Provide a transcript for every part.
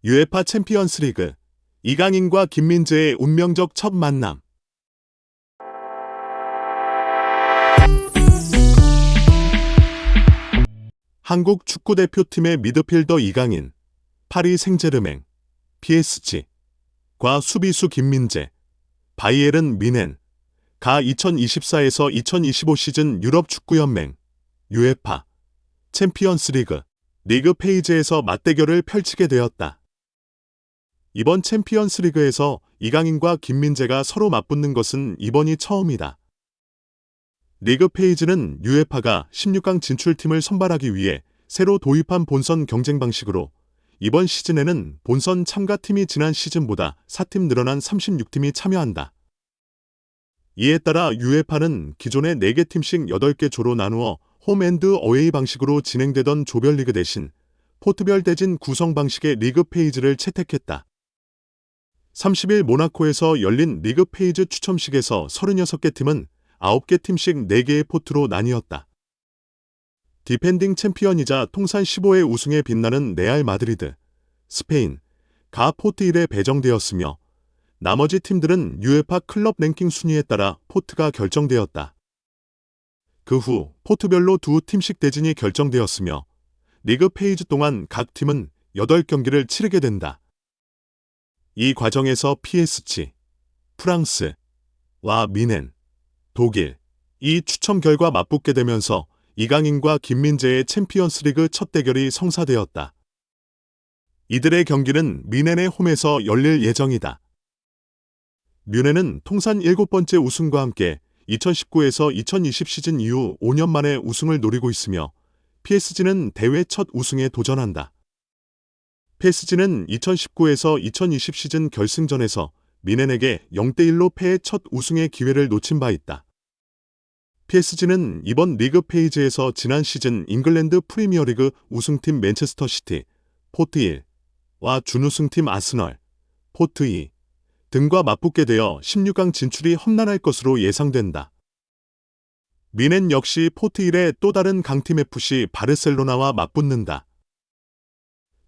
UEFA 챔피언스리그 이강인과 김민재의 운명적 첫 만남. 한국 축구대표팀의 미드필더 이강인, 파리 생제르맹, PSG과 수비수 김민재, 바이에른 뮌헨, 가 2024에서 2025 시즌 유럽 축구연맹, UEFA 챔피언스리그 리그 페이지에서 맞대결을 펼치게 되었다. 이번 챔피언스리그에서 이강인과 김민재가 서로 맞붙는 것은 이번이 처음이다. 리그 페이지는 UEFA가 16강 진출팀을 선발하기 위해 새로 도입한 본선 경쟁 방식으로 이번 시즌에는 본선 참가팀이 지난 시즌보다 4팀 늘어난 36팀이 참여한다. 이에 따라 UEFA는 기존의 4개 팀씩 8개 조로 나누어 홈앤드 어웨이 방식으로 진행되던 조별리그 대신 포트별 대진 구성 방식의 리그 페이지를 채택했다. 30일 모나코에서 열린 리그 페이지 추첨식에서 36개 팀은 9개 팀씩 4개의 포트로 나뉘었다. 디펜딩 챔피언이자 통산 15회 우승에 빛나는 레알 마드리드, 스페인, 가 포트 1에 배정되었으며 나머지 팀들은 UEFA 클럽 랭킹 순위에 따라 포트가 결정되었다. 그 후 포트별로 2팀씩 대진이 결정되었으며 리그 페이지 동안 각 팀은 8경기를 치르게 된다. 이 과정에서 PSG, 프랑스와 뮌헨, 독일, 이 추첨 결과 맞붙게 되면서 이강인과 김민재의 챔피언스리그 첫 대결이 성사되었다. 이들의 경기는 뮌헨의 홈에서 열릴 예정이다. 뮌헨은 통산 7번째 우승과 함께 2019에서 2020 시즌 이후 5년 만에 우승을 노리고 있으며 PSG는 대회 첫 우승에 도전한다. PSG는 2019에서 2020 시즌 결승전에서 뮌헨에게 0대1로 패해 첫 우승의 기회를 놓친 바 있다. PSG는 이번 리그 페이지에서 지난 시즌 잉글랜드 프리미어리그 우승팀 맨체스터 시티, 포트 1와 준우승팀 아스널, 포트 2 등과 맞붙게 되어 16강 진출이 험난할 것으로 예상된다. 뮌헨 역시 포트 1의 또 다른 강팀 FC 바르셀로나와 맞붙는다.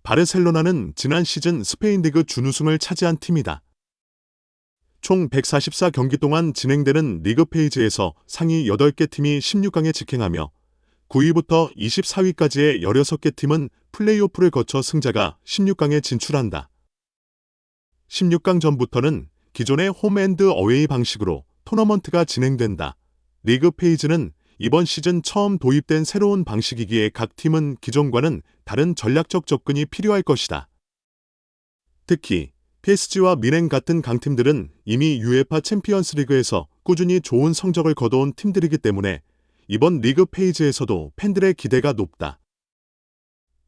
바르셀로나는 지난 시즌 스페인 리그 준우승을 차지한 팀이다. 총 144경기 동안 진행되는 리그 페이지에서 상위 8개 팀이 16강에 직행하며 9위부터 24위까지의 16개 팀은 플레이오프를 거쳐 승자가 16강에 진출한다. 16강 전부터는 기존의 홈앤드 어웨이 방식으로 토너먼트가 진행된다. 리그 페이지는 이번 시즌 처음 도입된 새로운 방식이기에 각 팀은 기존과는 다른 전략적 접근이 필요할 것이다. 특히 PSG와 뮌헨 같은 강팀들은 이미 UEFA 챔피언스리그에서 꾸준히 좋은 성적을 거둬온 팀들이기 때문에 이번 리그 페이지에서도 팬들의 기대가 높다.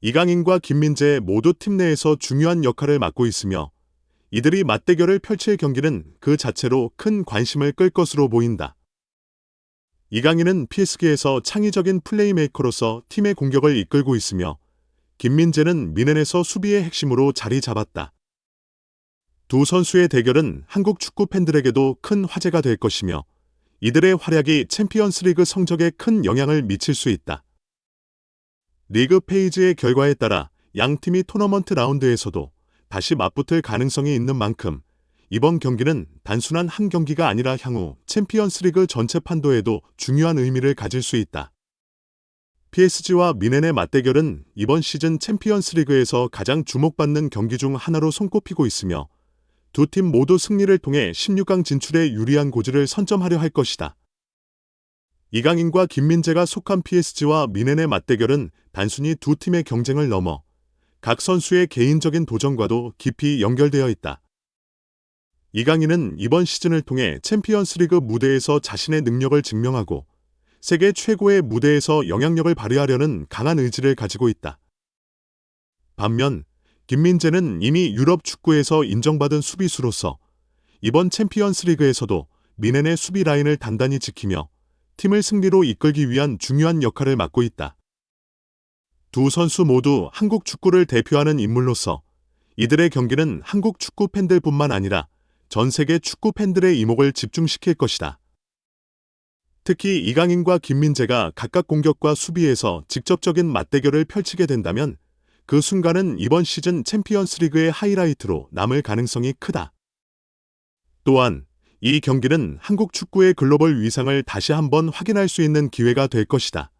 이강인과 김민재 모두 팀 내에서 중요한 역할을 맡고 있으며 이들이 맞대결을 펼칠 경기는 그 자체로 큰 관심을 끌 것으로 보인다. 이강인은 PSG에서 창의적인 플레이메이커로서 팀의 공격을 이끌고 있으며 김민재는 뮌헨에서 수비의 핵심으로 자리 잡았다. 두 선수의 대결은 한국 축구 팬들에게도 큰 화제가 될 것이며 이들의 활약이 챔피언스리그 성적에 큰 영향을 미칠 수 있다. 리그 페이지의 결과에 따라 양 팀이 토너먼트 라운드에서도 다시 맞붙을 가능성이 있는 만큼 이번 경기는 단순한 한 경기가 아니라 향후 챔피언스리그 전체 판도에도 중요한 의미를 가질 수 있다. PSG와 뮌헨의 맞대결은 이번 시즌 챔피언스리그에서 가장 주목받는 경기 중 하나로 손꼽히고 있으며 두 팀 모두 승리를 통해 16강 진출에 유리한 고지를 선점하려 할 것이다. 이강인과 김민재가 속한 PSG와 뮌헨의 맞대결은 단순히 두 팀의 경쟁을 넘어 각 선수의 개인적인 도전과도 깊이 연결되어 있다. 이강인은 이번 시즌을 통해 챔피언스리그 무대에서 자신의 능력을 증명하고 세계 최고의 무대에서 영향력을 발휘하려는 강한 의지를 가지고 있다. 반면 김민재는 이미 유럽 축구에서 인정받은 수비수로서 이번 챔피언스리그에서도 뮌헨의 수비 라인을 단단히 지키며 팀을 승리로 이끌기 위한 중요한 역할을 맡고 있다. 두 선수 모두 한국 축구를 대표하는 인물로서 이들의 경기는 한국 축구 팬들뿐만 아니라 전 세계 축구 팬들의 이목을 집중시킬 것이다. 특히 이강인과 김민재가 각각 공격과 수비에서 직접적인 맞대결을 펼치게 된다면 그 순간은 이번 시즌 챔피언스 리그의 하이라이트로 남을 가능성이 크다. 또한 이 경기는 한국 축구의 글로벌 위상을 다시 한번 확인할 수 있는 기회가 될 것이다.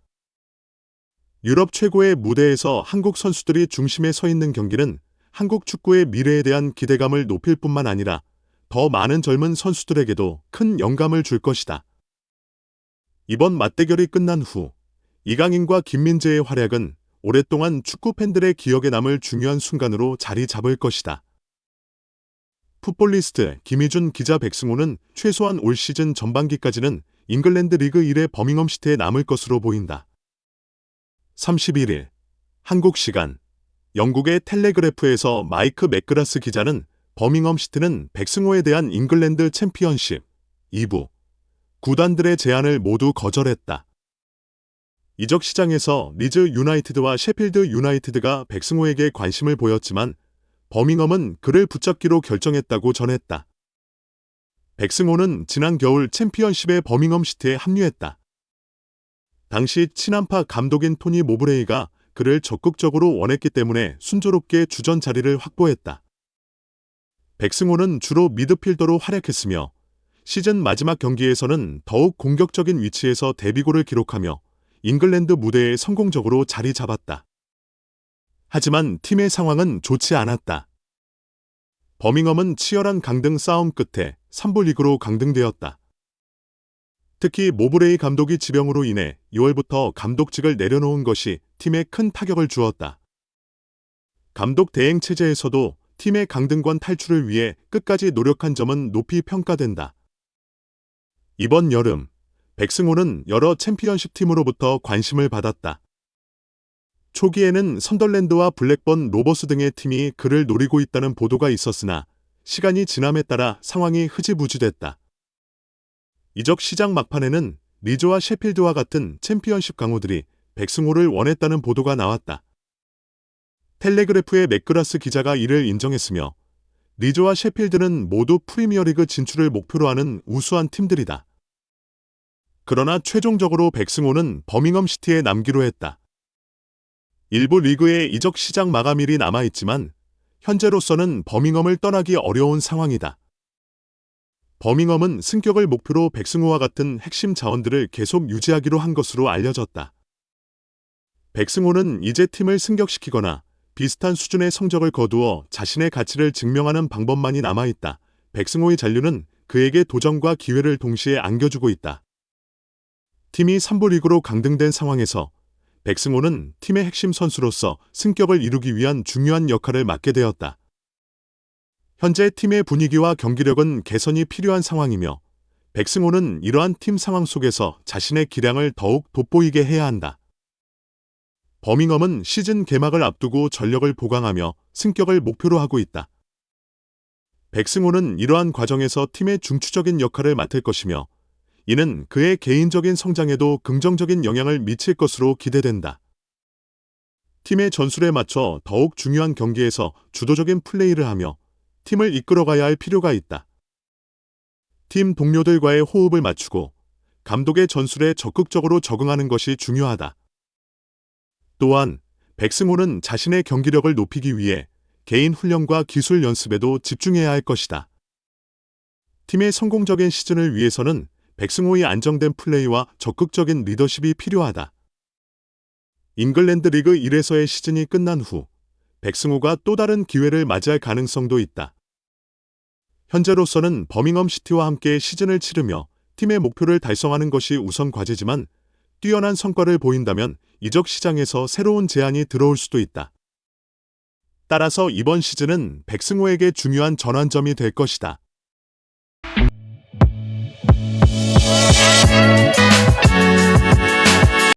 유럽 최고의 무대에서 한국 선수들이 중심에 서 있는 경기는 한국 축구의 미래에 대한 기대감을 높일 뿐만 아니라 더 많은 젊은 선수들에게도 큰 영감을 줄 것이다. 이번 맞대결이 끝난 후 이강인과 김민재의 활약은 오랫동안 축구 팬들의 기억에 남을 중요한 순간으로 자리 잡을 것이다. 풋볼리스트 김희준 기자 백승호는 최소한 올 시즌 전반기까지는 잉글랜드 리그 1의 버밍엄 시티에 남을 것으로 보인다. 31일 한국 시간 영국의 텔레그래프에서 마이크 맥그라스 기자는 버밍엄 시티는 백승호에 대한 잉글랜드 챔피언십 2부 구단들의 제안을 모두 거절했다. 이적 시장에서 리즈 유나이티드와 셰필드 유나이티드가 백승호에게 관심을 보였지만 버밍엄은 그를 붙잡기로 결정했다고 전했다. 백승호는 지난 겨울 챔피언십의 버밍엄 시티에 합류했다. 당시 친한파 감독인 토니 모브레이가 그를 적극적으로 원했기 때문에 순조롭게 주전 자리를 확보했다. 백승호는 주로 미드필더로 활약했으며 시즌 마지막 경기에서는 더욱 공격적인 위치에서 데뷔골을 기록하며 잉글랜드 무대에 성공적으로 자리 잡았다. 하지만 팀의 상황은 좋지 않았다. 버밍엄은 치열한 강등 싸움 끝에 3부 리그로 강등되었다. 특히 모브레이 감독이 지병으로 인해 6월부터 감독직을 내려놓은 것이 팀에 큰 타격을 주었다. 감독 대행 체제에서도 팀의 강등권 탈출을 위해 끝까지 노력한 점은 높이 평가된다. 이번 여름 백승호는 여러 챔피언십 팀으로부터 관심을 받았다. 초기에는 선덜랜드와 블랙번 로버스 등의 팀이 그를 노리고 있다는 보도가 있었으나 시간이 지남에 따라 상황이 흐지부지됐다. 이적 시장 막판에는 리즈와 셰필드와 같은 챔피언십 강호들이 백승호를 원했다는 보도가 나왔다. 텔레그래프의 맥그라스 기자가 이를 인정했으며 리즈와 셰필드는 모두 프리미어리그 진출을 목표로 하는 우수한 팀들이다. 그러나 최종적으로 백승호는 버밍엄 시티에 남기로 했다. 일부 리그의 이적 시장 마감일이 남아있지만 현재로서는 버밍엄을 떠나기 어려운 상황이다. 버밍엄은 승격을 목표로 백승호와 같은 핵심 자원들을 계속 유지하기로 한 것으로 알려졌다. 백승호는 이제 팀을 승격시키거나 비슷한 수준의 성적을 거두어 자신의 가치를 증명하는 방법만이 남아있다. 백승호의 잔류는 그에게 도전과 기회를 동시에 안겨주고 있다. 팀이 3부 리그로 강등된 상황에서 백승호는 팀의 핵심 선수로서 승격을 이루기 위한 중요한 역할을 맡게 되었다. 현재 팀의 분위기와 경기력은 개선이 필요한 상황이며 백승호는 이러한 팀 상황 속에서 자신의 기량을 더욱 돋보이게 해야 한다. 버밍엄은 시즌 개막을 앞두고 전력을 보강하며 승격을 목표로 하고 있다. 백승호는 이러한 과정에서 팀의 중추적인 역할을 맡을 것이며 이는 그의 개인적인 성장에도 긍정적인 영향을 미칠 것으로 기대된다. 팀의 전술에 맞춰 더욱 중요한 경기에서 주도적인 플레이를 하며 팀을 이끌어가야 할 필요가 있다. 팀 동료들과의 호흡을 맞추고 감독의 전술에 적극적으로 적응하는 것이 중요하다. 또한 백승호는 자신의 경기력을 높이기 위해 개인 훈련과 기술 연습에도 집중해야 할 것이다. 팀의 성공적인 시즌을 위해서는 백승호의 안정된 플레이와 적극적인 리더십이 필요하다. 잉글랜드 리그 1에서의 시즌이 끝난 후 백승호가 또 다른 기회를 맞이할 가능성도 있다. 현재로서는 버밍엄 시티와 함께 시즌을 치르며 팀의 목표를 달성하는 것이 우선 과제지만 뛰어난 성과를 보인다면 이적 시장에서 새로운 제안이 들어올 수도 있다. 따라서 이번 시즌은 백승호에게 중요한 전환점이 될 것이다.